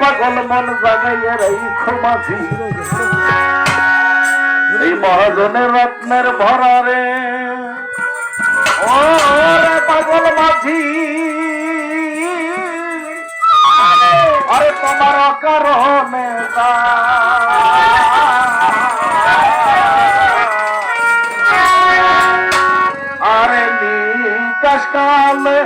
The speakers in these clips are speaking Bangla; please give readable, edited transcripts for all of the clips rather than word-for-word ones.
পাগল মন জাগাইয়া রাইখো মাঝি এই মহাজনের রত্নের ভরারে ও রে পাগল মাঝি আরে তোমার কারণে আরে নিকাশ কালে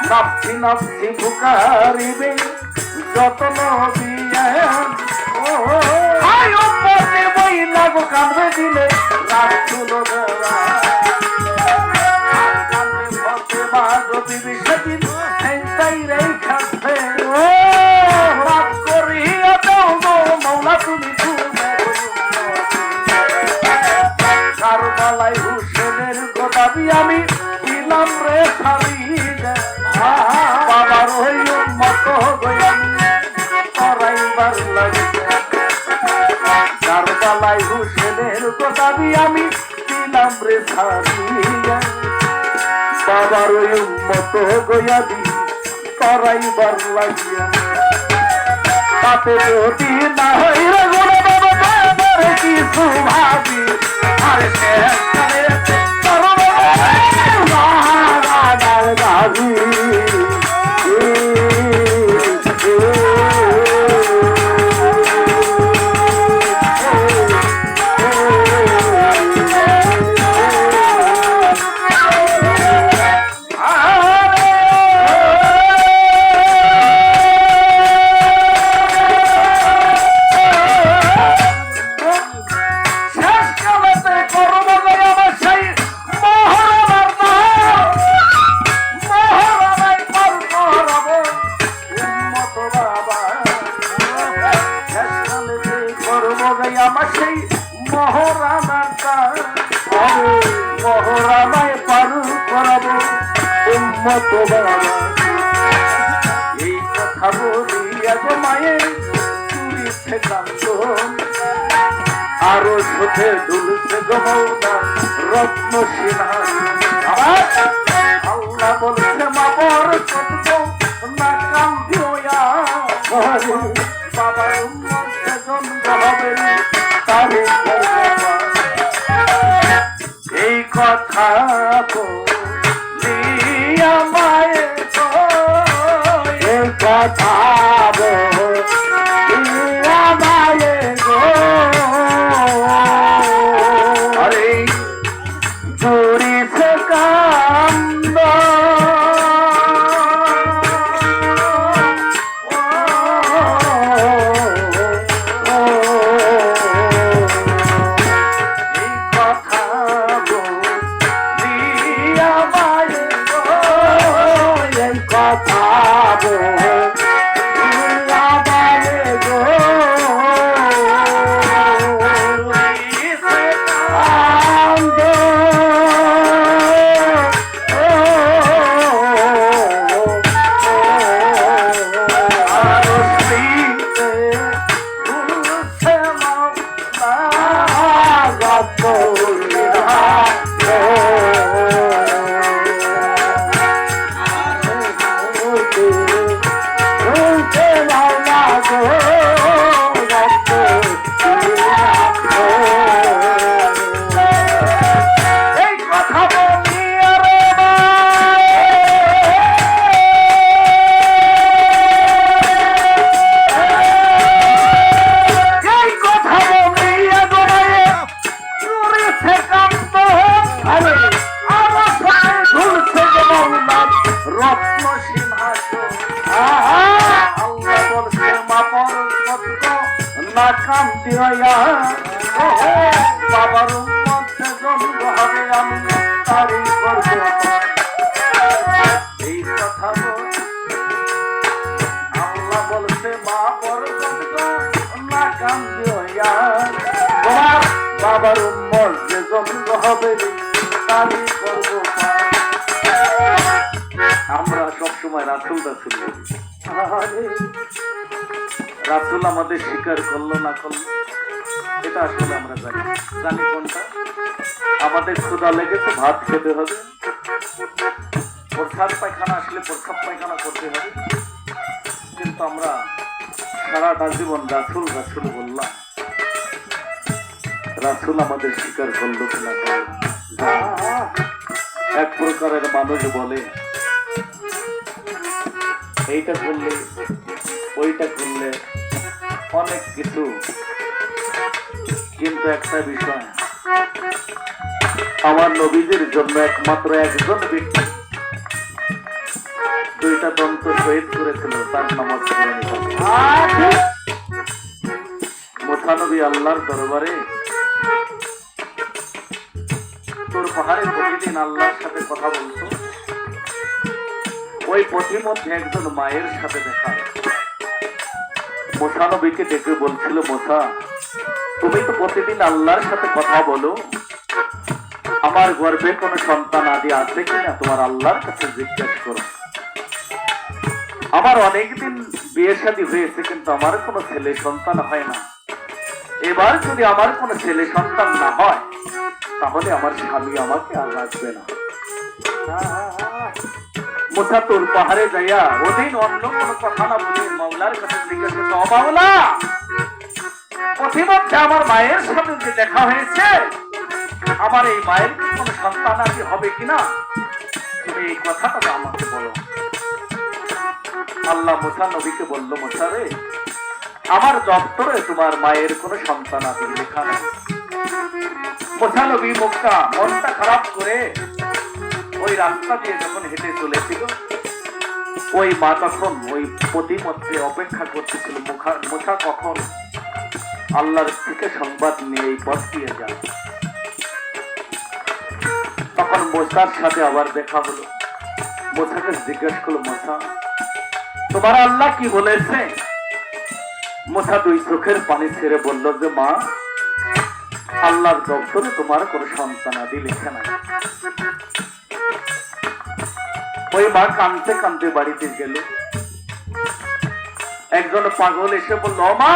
নাপছি নাপছি পুকারিবে যত্ন দিয়ে বই লাগো কাঁদবে দিলে রাখলো যদি সেদিন তাই রেখাছে করিয়া দাও মৌলা তুমি কারবালাই হুসেনের গোদাবি আমি দিলাম রে ছাড়ি বাবার হই মত করাইবার লাগে কারবালাই হুসেনের গোদাবি আমি দিলাম রে ছাড়িয়া বাবার ওই মত গয়া দি করাইবার লাগিয়া তাতে যদি না হইরে গুণে বাবার কিছু ভাবি আরে দাবি বাবা শেষকালে যে করবো গে আমার সেই মহারানার কাজ মহারানায় পারু করাবো উম্মত বাবা এই কথা বলিয়া গো মায়ের চুরিতে কান্দন আরো সুখে দুলছে গো মৌলা রত্ন সিনহাসন আল্লাহ বলছে মা বর না কান্দিও বাবার উম্মতে জন্ম হবে তারে এই কথা বলিয়া মায়ের এই কথা বলিয়া মায়ের আরে চুরিছে কান্দ রত্ন সিংহাসন আল্লাহ বলছে মা পর না কান্দিও বাবার উম্মতে জন্ম হবে আমি তারই করবো এই কথা আল্লাহ বলছে মা পর না কান্দিও তোমার বাবার উম্মতে জন্ম হবে তারই করবো আমরা সবসময় রাসূল রাসূল রাসূল আমাদের স্বীকার করলো না করলো এটা আসলে আমরা জানি কোনটা আমাদের ক্ষুধা লেগেছে ভাত খেতে হবে প্রসাদ পায়খানা আসলে প্রসাদ পায়খানা করতে হবে কিন্তু আমরা সারাটা জীবন রাসূল রাসূল বললাম রাসূল আমাদের স্বীকার করলো না করলো এক প্রকারের মানুষ বলে এইটা করলে ওইটা করলে অনেক কিছু কিন্তু একটা বিষয় আমার নবীজির জন্য একমাত্র একজন ব্যক্তি দুইটা দন্ত শহীদ করেছিল তার নামাজ মুসা নবী আল্লাহর দরবারে তোর পাহাড়ে প্রতিদিন আল্লাহর সাথে কথা বলতো ওই পথের মধ্যে একজন মায়ের সাথে দেখা মুসা নবীকে ডেকে বলছিল মুসা তুমি তো প্রতিদিন আল্লাহর সাথে কথা বলো আমার গর্ভে কোনো সন্তান আদি আছে কিনা তোমার আল্লাহর কাছে জিজ্ঞাসা করো আমার অনেকদিন বিয়ে শাদী হয়েছে কিন্তু আমার কোনো ছেলে সন্তান হয় না এবার যদি আমার কোনো ছেলে সন্তান না হয় তাহলে আমার স্বামী আমাকে আর রাখবে না মুসা তোর পাহাড়ে যাইয়া ওদিন অন্য কোনো কথা না বলে মাওলার কাছে জিজ্ঞাসা করতো ও মাওলা প্রতিমধ্যে আমার মায়ের সাথে যে দেখা হয়েছে আমার এই মায়ের কোনো সন্তান আদি হবে কিনা তুমি এই কথাটা আমাকে বলো আল্লাহ মুসা নবীকে বললো মুসা রে আমার দপ্তরে তোমার মায়ের কোনো সন্তান আদি লেখা নেই মুসা নবী মক্কা মনটা খারাপ করে ওই রাস্তা দিয়ে যখন হেঁটে চলেছিল ওই মা তখন ওই প্রতিমধ্যে অপেক্ষা করতেছিল মুসা কখন আল্লাহর থেকে সংবাদ নিয়ে এই পথ দিয়ে যায় তখন মুসার সাথে আবার দেখা হলো মুসাকে জিজ্ঞেস করলো মুসা তোমার আল্লাহ কি বলেছে? মুসা দুই চোখের পানি ছেড়ে বলল যে মা, আল্লাহর দপ্তরে তোমার কোনো সন্তানাদি লেখা নাই। ওই মা কাঁদতে কাঁদতে বাড়িতে গেল। একজন পাগল এসে বলল, মা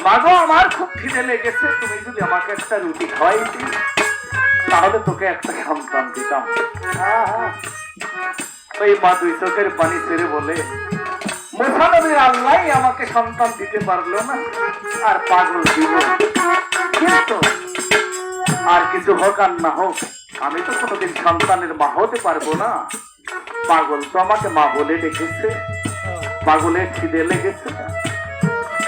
মাগো, আমার খুব খিদে লেগেছে, তুমি যদি আমাকে একটা রুটি খাওয়াই দিই তাহলে তোকে একটা সন্তান দিতাম। ওই মা দুই চোখের পানি ছেড়ে বলে, মুসা নবীর আল্লাহ আমাকে সন্তান দিতে পারলো না, আর পাগল দিব? কিন্তু আর কিছু হোক আর না হোক, আমি তো কোনোদিন সন্তানের মা হতে পারবো না। পাগল তো আমাকে মা বলে ডেকেছে, পাগলের খিদে লেগেছে,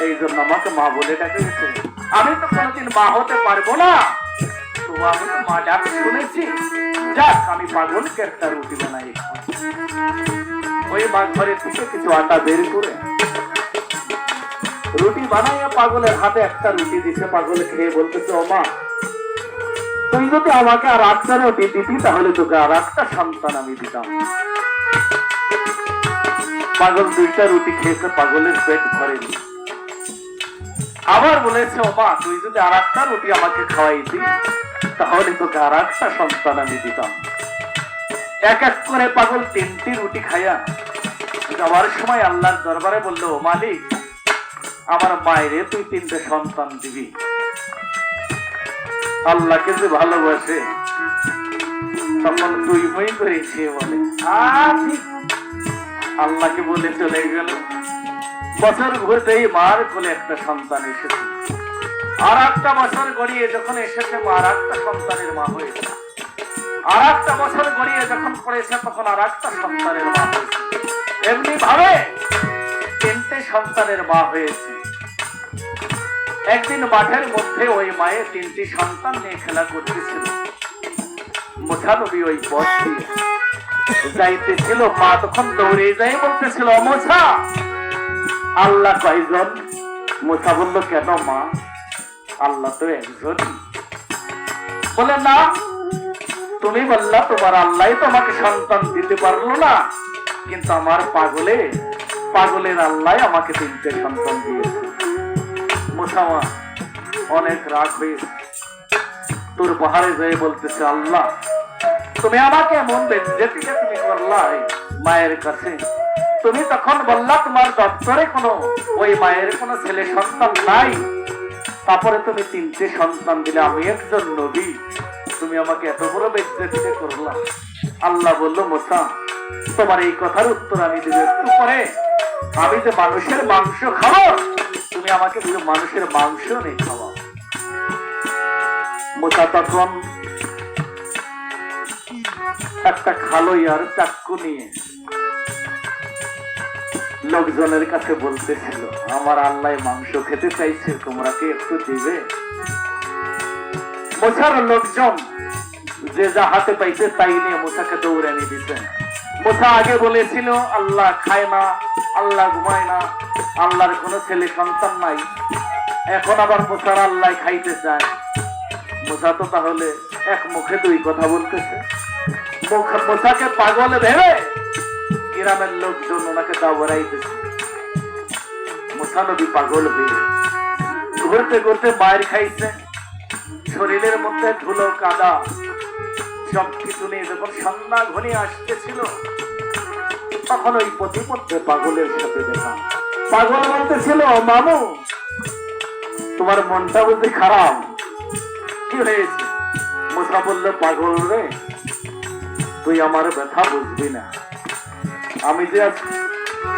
এই জন্য আমাকে মা বলে ডেকেছে। আমি তো কোনোদিন মা হতে পারবো না, তো আমি তো মা ডাক শুনেছি, যাক আমি পাগলকে একটা রুটি বানাই। ওই মা ঘরের থেকে কিছু আটা বের করে রুটি বানাইয়া পাগলের হাতে একটা রুটি দিচ্ছে। পাগল খেয়ে বলতেছে, ও মা, তুই যদি আমাকে আর একটা রুটি দিতি তাহলে তোকে আর একটা সন্তান আমি দিতাম। পাগল দুইটা রুটি খেয়েছে, পাগলের পেট ভরেনি। আবার বলেছে, ও মা, তুই যদি আর একটা রুটি আমাকে খাওয়াইতি তাহলে তোকে আর একটা সন্তান আমি দিতাম। এক এক করে পাগল তিনটি রুটি খাইয়া যাওয়ার সময় আল্লাহর দরবারে বলল, ও মালিক, আমার মায়েরে তুই তিনটে সন্তান দিবি। আল্লাহকে যে ভালোবাসে তখন তুই মই করে সে বলে, আল্লাহকে বলে চলে গেল। বছর ঘুরতেই মার কোলে একটা সন্তান এসেছে। আর একটা বছর গড়িয়ে যখন এসেছে, মা আর একটা সন্তানের মা হয়েছে। আর একটা বছর গড়িয়ে যখন পড়েছে তখন আর একটা সন্তানের মা হয়েছে। এমনি ভাবে তিনটে সন্তানের মা হয়েছে। একদিন মাঠের মধ্যে ওই মায়ের তিনটি সন্তান নিয়ে খেলা করতেছিল। মুসা নবী ওই পথ দিয়ে যাইতেছিল, মা তখন দৌড়ে যাই বলতেছিল, মুসা, আল্লাহ কয়জন? মুসা বলল, কেন মা, আল্লাহ তো একজন। বলে, না, তুমি বললা তোমার আল্লাহ তো আমাকে সন্তান দিতে পারলো না, কিন্তু আমার পাগলের আল্লাহ আমাকে তিনটে সন্তান দিয়েছে। মুসা অনেক রাগ হয়েছে, তোর পাহাড়ে যেয়ে বলতেছে, আল্লাহ তুমি আমাকে এমন বেজ্জতিটা তুমি করলা মায়ের কাছে। তুমি তখন বললা তোমার দপ্তরে ওই মায়ের কোনো ছেলে সন্তান নাই, তারপরে তুমি তিনটে সন্তান দিলে, আমি একজন নবী, তুমি আমাকে এত বড় বেজ্জতিটা করলা। আল্লাহ বলল, মুসা, তোমার এই কথার উত্তর আমি দেব একটু পরে। আমি যে মানুষের মাংস খাবো, তুমি আমাকে মানুষের মাংস নেই খাওয়া। মুসা তখন একটা খালোই আর চাক্কু নিয়ে লোকজনের কাছে বলতেছিল, আমার আল্লাহ মাংস খেতে চাইছে, তোমরা কি একটু দিবে? মুসার লোকজন যে যা হাতে পাইছে তাই নিয়ে মুসাকে দৌড়ানি দিতেন। মুসা আগে বলেছিল আল্লাহ খায় না, আল্লাহ ঘুমায় না, আল্লাহর কোনো ছেলে সন্তান নাই। এখন আবার মুসার আল্লাহ খাইতে চায়। মুসা তো তাহলে এক মুখে দুই কথা বলতেছে। মুসাকে পাগল ভেবে গ্রামের লোকজন ওনাকে দাওয়াইতেছে। মুসা নবী পাগল হয়ে ঘুরতে ঘুরতে মায়ের খাইছে, শরীরের মধ্যে ধুলো কাদা সবকিছু নিয়ে যখন সন্ধ্যা ঘনিয়ে আসতেছিল, তখন ওই প্রতিপক্ষে পাগলের সাথে দেখা। পাগল বলতেছিল, মামু, তোমার মনটা বুঝি খারাপ, কি হয়েছে? মুসা বললো, পাগল রে, তুই আমার ব্যথা বুঝবি না। আমি যে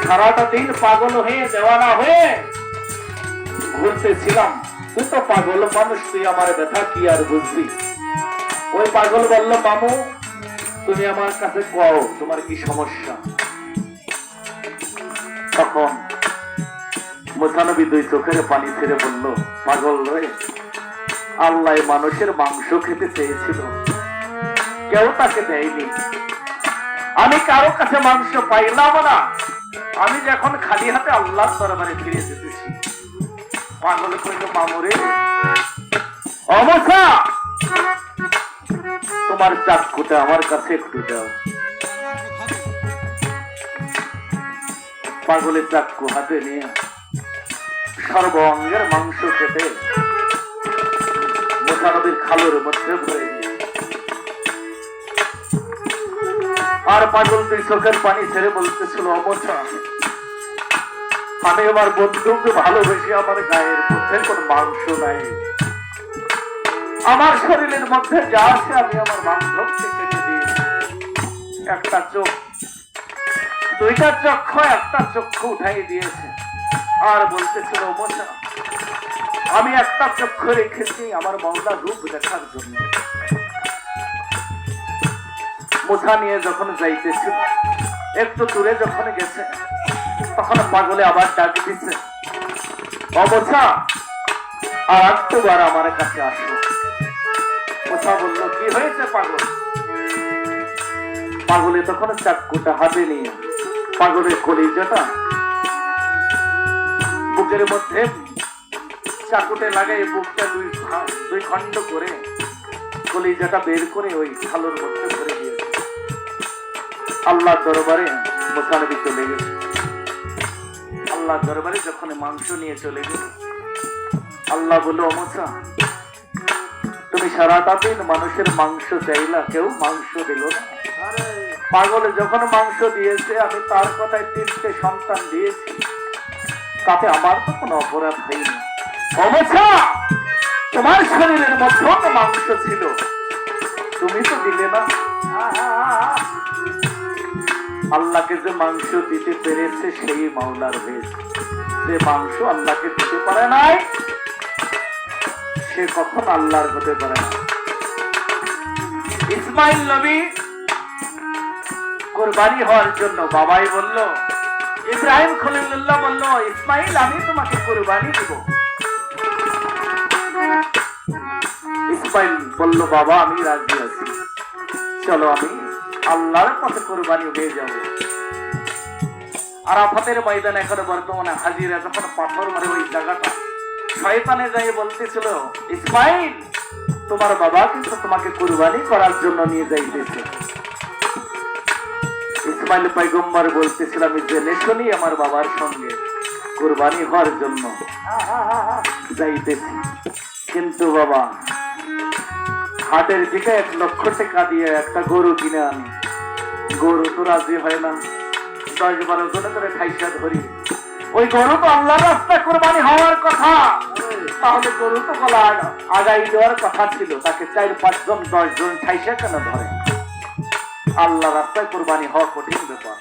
সারাটা দিন পাগল হয়ে দেওয়ানা হয়ে ঘুরতেছিলাম, তুই তো পাগল মানুষ, তুই আমার ব্যথা কি আর বুঝবি? ওই পাগল বলল, মামু, তুমি আমার কাছে কও তোমার কি সমস্যা। তখন মুসা নবী দুই চোখের পানি ছেড়ে বলল, পাগল রে, আল্লাহ মানুষের মাংস খেতে চেয়েছিল, কেউ তাকে দেয়নি। আমি কারো কাছে মাংস পাইলাম না, আমি যখন খালি হাতে আল্লাহর দরবারে ফিরে যেতেছি। পাগল কইল, মামুরে, অমসা, তোমার চাকুটা আমার কাছে একটু দাও। পাগলের চাক্কু হাতে নিয়ে সর্ব অঙ্গের মাংস কেটে মোছা নদীর খালের মধ্যে ভরে দিয়ে আর পাগল দুই চোখের পানি ছেড়ে বলতেছিল, অমোছা, আমি আমার বন্ধুকে ভালোবেসে আমার গায়ের মধ্যে কোন মাংস নাই, আমার শরীরের মধ্যে যা আছে আমি আমার মাংসকে কেটে দিয়েছি। একটা চোখ, দুইটা চক্ষু, একটা চক্ষু উঠাই দিয়েছে আর বলতেছিল, অমোছা, আমি একটা চক্ষু রেখেছি আমার মাওলার রূপ দেখার জন্য। মোছা নিয়ে যখন যাইতেছিল, একটু দূরে যখন গেছে, তখন পাগলে আবার ডাক দিচ্ছে, অমোছা, আর একবার আমার কাছে আসো। মোছা বলল, কি হয়েছে পাগল? পাগলে তখন চাক্কুটা হাতে নিয়ে পাগলের কলিজাটা বুকের মধ্যে চাকুটে লাগাই বুকটা দুই খণ্ড করে কলিজাটা বের করে ওই খালের মধ্যে ভরে দিয়েছে। আল্লাহর দরবারে মোছা নবী চলে গেছে। আল্লাহর দরবারে যখন মাংস নিয়ে চলে গেল, আল্লাহ বলল, অমোছা, তুমি সারাটা দিন মানুষের মাংস চাইলা, কেউ মাংস দিল না। পাগলে যখন মাংস দিয়েছে, আমি তার কথায় 3টে সন্তান দিয়েছি, তাতে আমার তো কোনো অপরাধ হয়নি। অমোছা, তোমার শরীরের মধ্যে তো মাংস ছিল, তুমি তো দিলে না। আল্লাহকে যে মাংস দিতে পেরেছে সেই মাওলার হয়েছে। যে মাংস আল্লাহকে দিতে পারে নাই, সে কখন আল্লাহর হতে পারে না। ইসমাইল নবী কুরবানি হওয়ার জন্য বাবাই বলল, ইব্রাহিম খলিলুল্লাহ বলল, ইসমাইল, আমি তোমাকে কুরবানি দিব। ইসমাইল বলল, বাবা, আমি রাজি আছি, চলো আমি আল্লাহর পথে কুরবানি হয়ে যাব। আরাফাতের ময়দানে এখন বর্তমানে হাজিরা যখন পাথর মারে ওই জায়গাটা, শয়তানে যাই বলতেছিল, ইসমাইল, তোমার বাবা কিন্তু তোমাকে কুরবানি করার জন্য নিয়ে যাইতেছে। ইসমাইল পয়গম্বর বলতেছিল, আমি জেনে শুনি আমার বাবার সঙ্গে কুরবানি হওয়ার জন্য যাইতেছি, কিন্তু বাবা, হাটের দিকে 1 লক্ষ টাকা দিয়ে একটা গরু কিনে আনি। গরু তো রাজি হয় না, 10-12 জনে করে ঠাইসা ধরি। ওই গরু তো আল্লাহর রাস্তায় কুরবানি হওয়ার কথা, তাহলে গরু তো গলা আগাই দেওয়ার কথা ছিল, তাকে 4-5 জন 10 জন ঠাইসা কেন ধরে? আল্লাহ রাস্তায় কুরবানি হওয়া কঠিন ব্যাপার,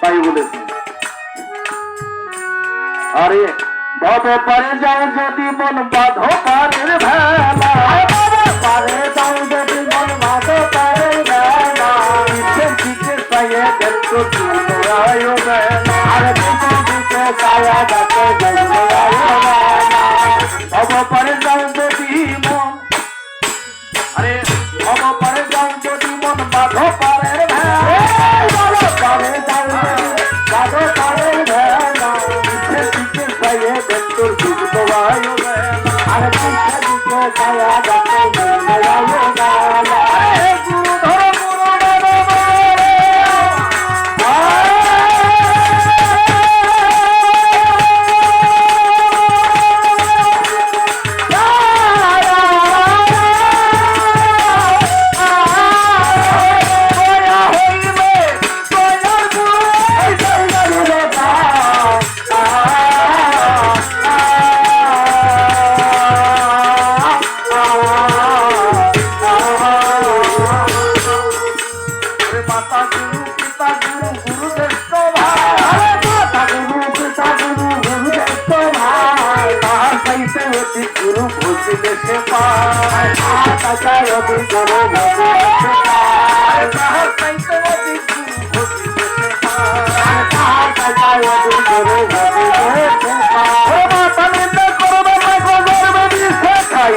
তাই বলেছি। আরে বাবা, পারে যাও যদি মন বাঁধো পারের ভেলা, পারে যাও যদি মন বাঁধো পারের ভেলা, পিছে পিছে সায়ে দেখো তুমি আয়ো বেলা, আরে পিছে পিছে সায়া দেখো তুমি আয়ো বেলা। বাবা, পারে যাও যদি মন, আরে বাবা, পারে যাও যদি মন বাঁধো পারের ভেলা, পারে যাও বাঁধো পারের ভেলা, পিছে পিছে সায়ে দেখো তুমি আয়ো বেলা, আরে পিছে পিছে সায়া দেখো তুমি আয়ো বেলা। গুরু ধরো গুরু গুরু ভুলতে সে পায়, তাকায় অতি গুরু ভুলতে সে পায়, তাহার চাইতে অতি গুরু ভুলতে সে পায়, তাহার তাকায় অতি গুরু ভুলতে সে পায়। ও মাতা নিন্দা করবে না, গজর বেদি সে খাই।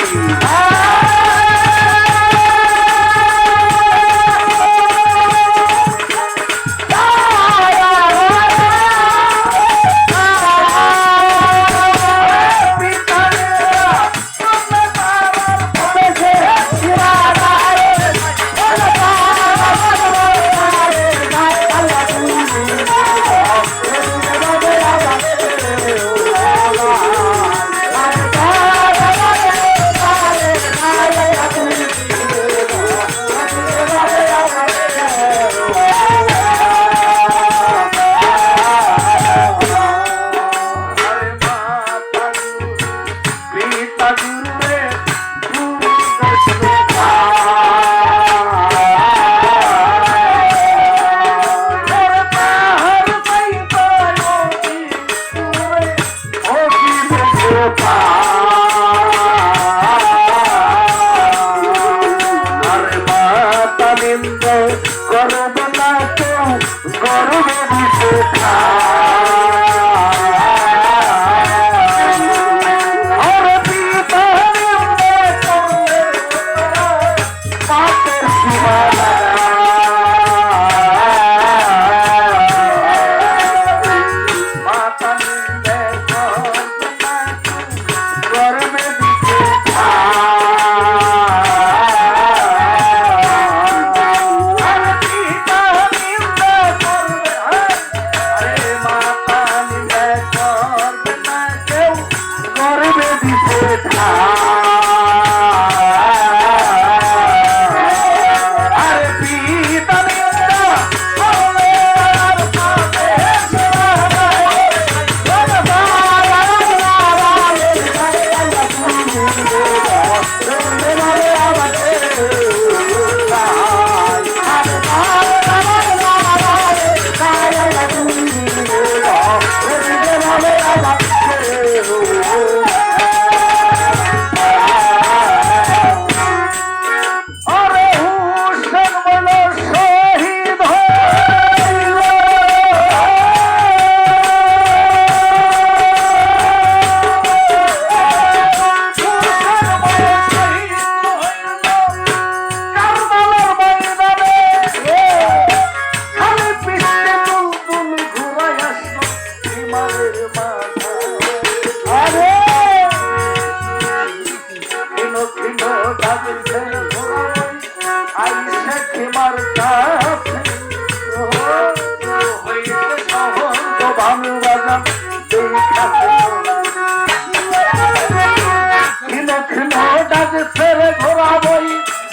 ঘোরা বই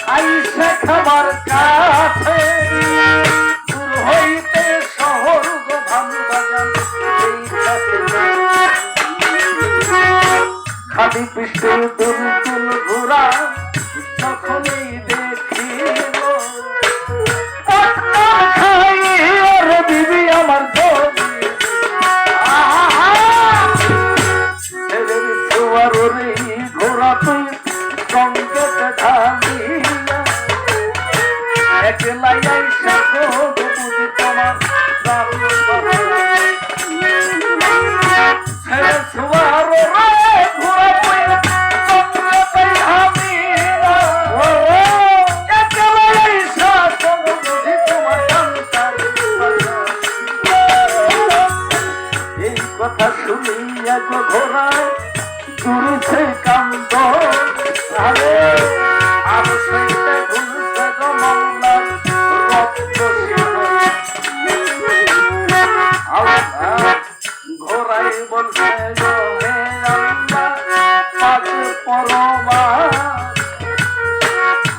আইসে খাবার কাছে দূর হইতে শহর গোধাম বাজার খালি পৃষ্ঠে দুল দুল ঘোরা যখনই দেখিল বিবি আমার ঘোরা তুই সংকেত ঢালিয়া একলাই আইসা বুঝি তোমার ছোয়ার ঘোরা তুই সংকেত ঢালিয়া একলাই আইসা বুঝি তোমার এই কথা শুনিয়া গো ঘোড়ায় ঘুরছে কান্দ আরে আর সেইটা ঘুরছে গো মাওলার রক্ত ঘোড়াই বলছে গো হে আল্লাহ পাক পরমা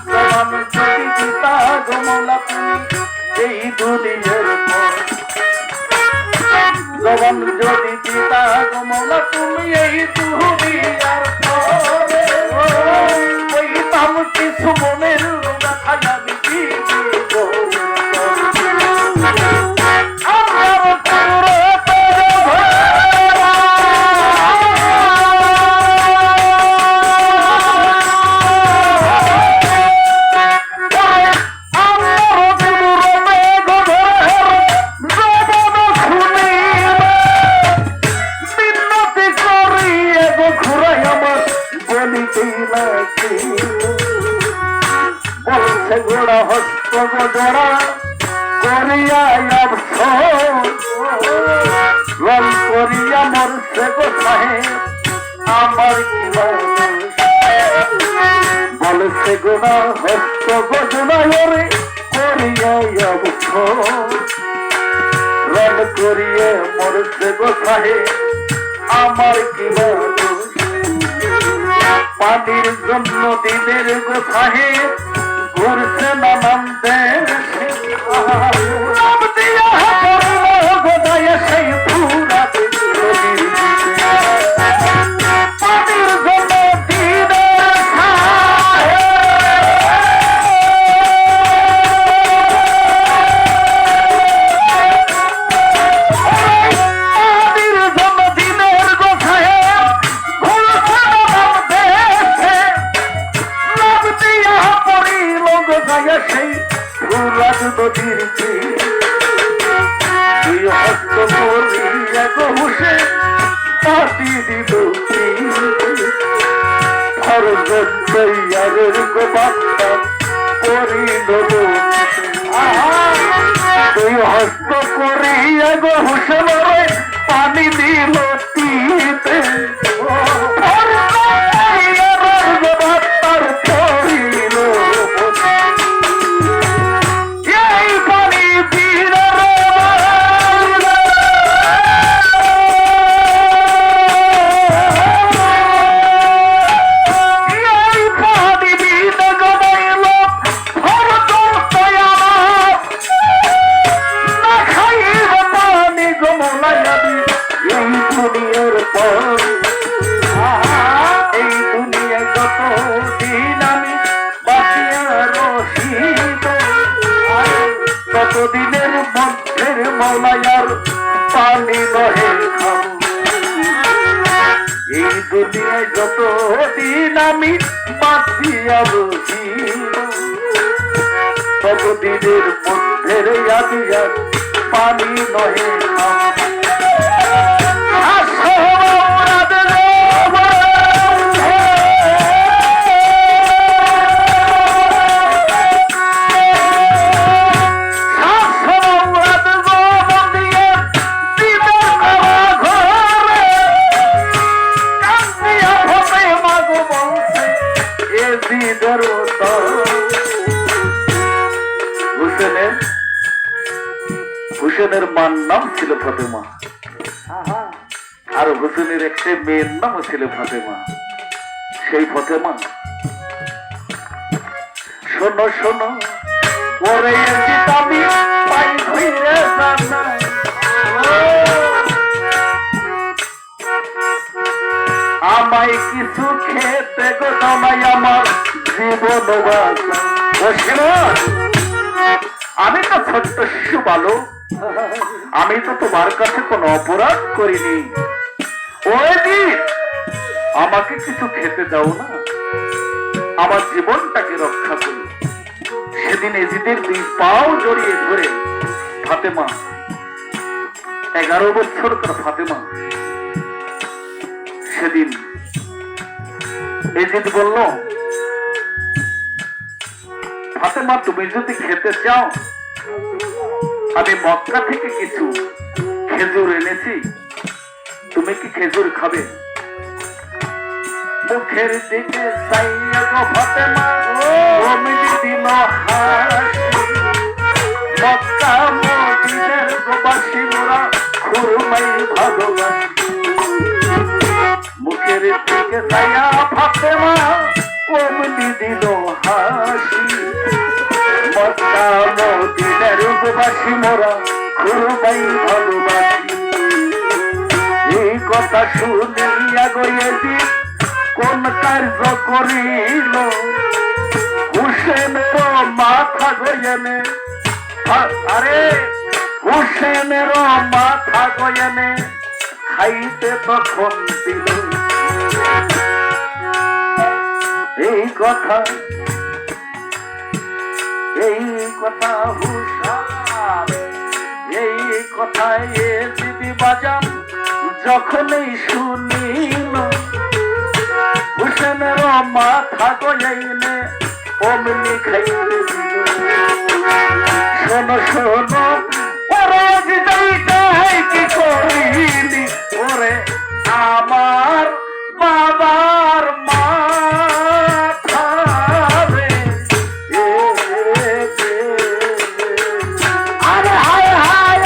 জবান যদি দিতা গো মাওলা তুমি এই দুনিয়ার পর জবান যদি দিতা গো মাওলা তুমি এই দুনিয়ার পরে ওই নাম কিছু মনের ব্যথা আমি বলছে গোড়া হস্ত জোড়া করিয়া রল করিয়া মরছে গো সাহেব আমার কি বলছে গোড়া হস্ত জোড়া রে করিয়া রল করিয়া মরছে গো সাহেব আমার কি পানির জন্য দিনের গো সাহেব ঘুরছে নানান দেশে সেই পুরা পানির জন্য দিনের গো সাহেব ঘুরছে নানান দেশে লাভ দিয়া পড়িল গো যায় সেই পুরাত নদীর তুই হস্ত করিয়া গো হুসে পাতি দিল ফরজের গো বাচ্চাম করিল তুই হস্ত করিয়া গো হুসে রে পানি দিল তিতে এই দুনিয়ায় যত দিন আমি বাঁচিয়া রহিব ততদিনের মধ্যের মলায়ার পানি নহে খাব এই দুনিয়ায় যত দিন আমি বাঁচিয়া রহিব ততদিনের মধ্যের ইয়াদিয়ার পানি নহে খাব হুসেনের মার নাম ছিল ফতেমা আর হোসেনের একটা মেয়ের নামও ছিল ফাতেমা। সেই ফাতেমা শোনো শোনো ওরে আমি পাই হইরে জানাই আমায় কিছু খেতে গো জামাই আমার জীবন বাঁচা। আমি তো ছোট্ট শিশু বালক, আমি তো তোমার কাছে কোনো অপরাধ করিনি। ওই দিন আমাকে কিছু খেতে দাও না, আমার জীবনটাকে রক্ষা করি। সেদিন এজিদের দুই পাও জড়িয়ে ধরে ফাতেমা, 11 বছরকার ফাতেমা, সেদিন এজিদ বলল, ফাতেমা তুমি যদি খেতে চাও আমি মক্কা থেকে কিছু খেজুর এনেছি, তুমি কি খেজুর খাবে? মুখের দিকে চাইয়া গো ফাতেমা অমনি দিল হাসি, মক্কা মদিনার গোবাসী মোরা খুরমাই ভালোবাসি। মুখের দিকে চাইয়া ফাতেমা অমনি দিল হাসি, মক্কা মদিনার গোবাসী মোরা খুরমাই ভালোবাসি। এই কথা শুনিয়া গিয়েছি কোন কার্য করিল হুসেনের মাথা গয়েনে, আরে হুসেনের মাথা গয়েনে খাইতে তখন দিল। এই কথা হুসান, এই কথা এ দিদি বাজান যখনই শুনিল হুসেনের মাথা গয়াইনে অমনি খাইতে দিল। শোনো শোনো ওরে কি করিলি ওরে আমার বাবার মাথা রে, আরে হায় হায়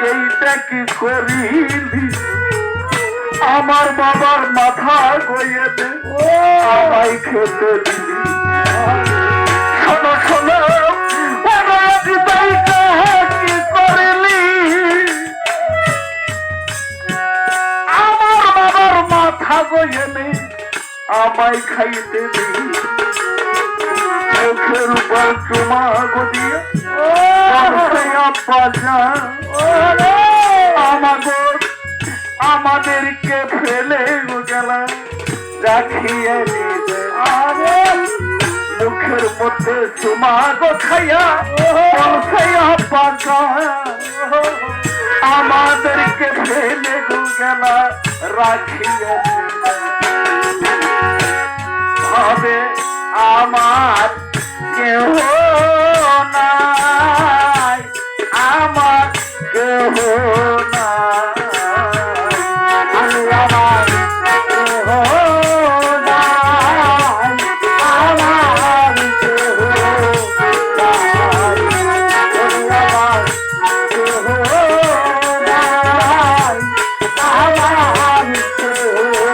এইটা কি করিলি আমার বাবার মাথা গইয়ে দে আমায় খেতে দিলি। শোনো শোনো কি করিলি আমার বাবার মাথা গইয়ে নে আমায় খাইতে দিলি। চোখের উপর চুমা গদিয়ে আমাদেরকে ফেলে গেল রাখিয়ে নিবে, মুখের মধ্যে চুমা গো খাইয়া আমাদেরকে ফেলে গেল রাখিয়ে হবে আমার কেহ নাই, আমার কেহ নাই, আমার কেহ নাই, আমার কেহ নাই, আমার কেহ নাই, আমার কেহ নাই।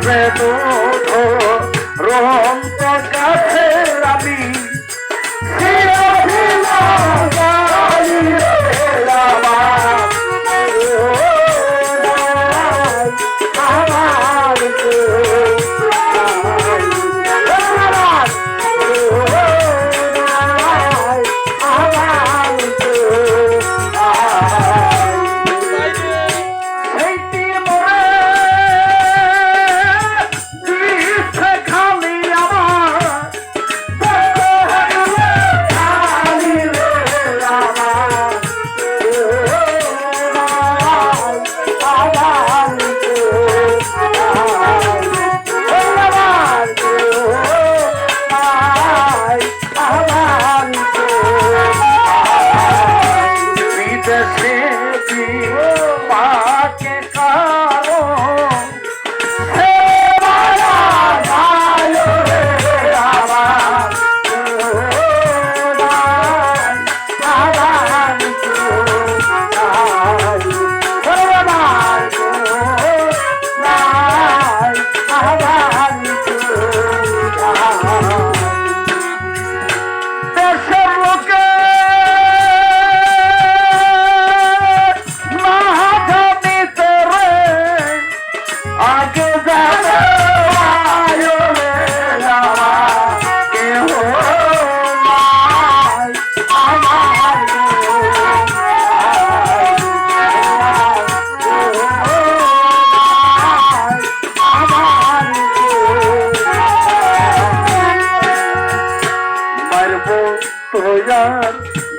যে দুধ রোম কাছে আমি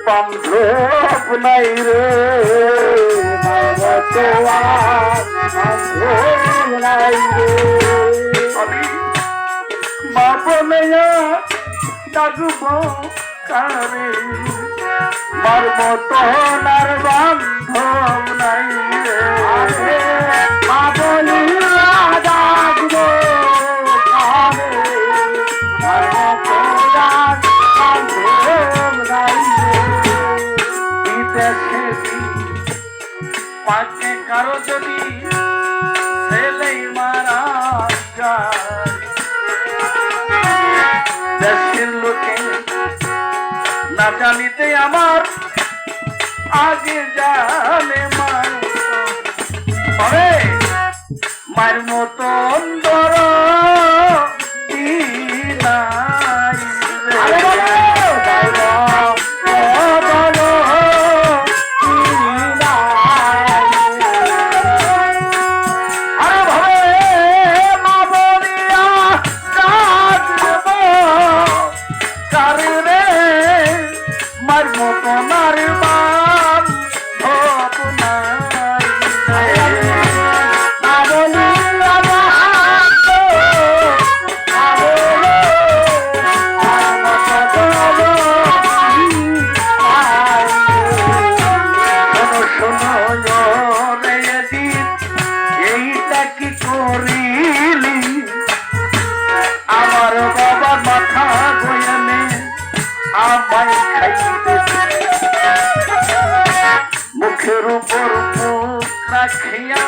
বান্ধব নাই রে নাই রে আমি মা বলে ডাকব কারে মার মতন আর বান্ধব নাই রে মা বলিয়া ডাকব কারে মার মতন আর বান্ধব নাই পাকে কারো যদি ছেলেই মারা যায় দেশের লোকে না জানিতে আমার আগে জানে মার মতন বড় মুখের উপর মুখ রাখিয়া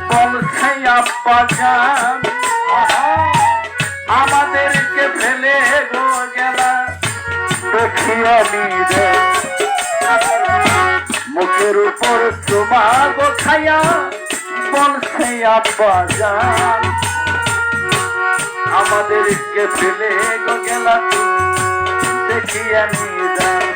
বলছে আব্বা জান আমাদেরকে ফেলে গো গেলা দেখি আমি রে মুখের উপর চুমা গো খাইয়া বলছে আব্বা জান আমাদেরকে ফেলে গো গেলা দেখি আমি জান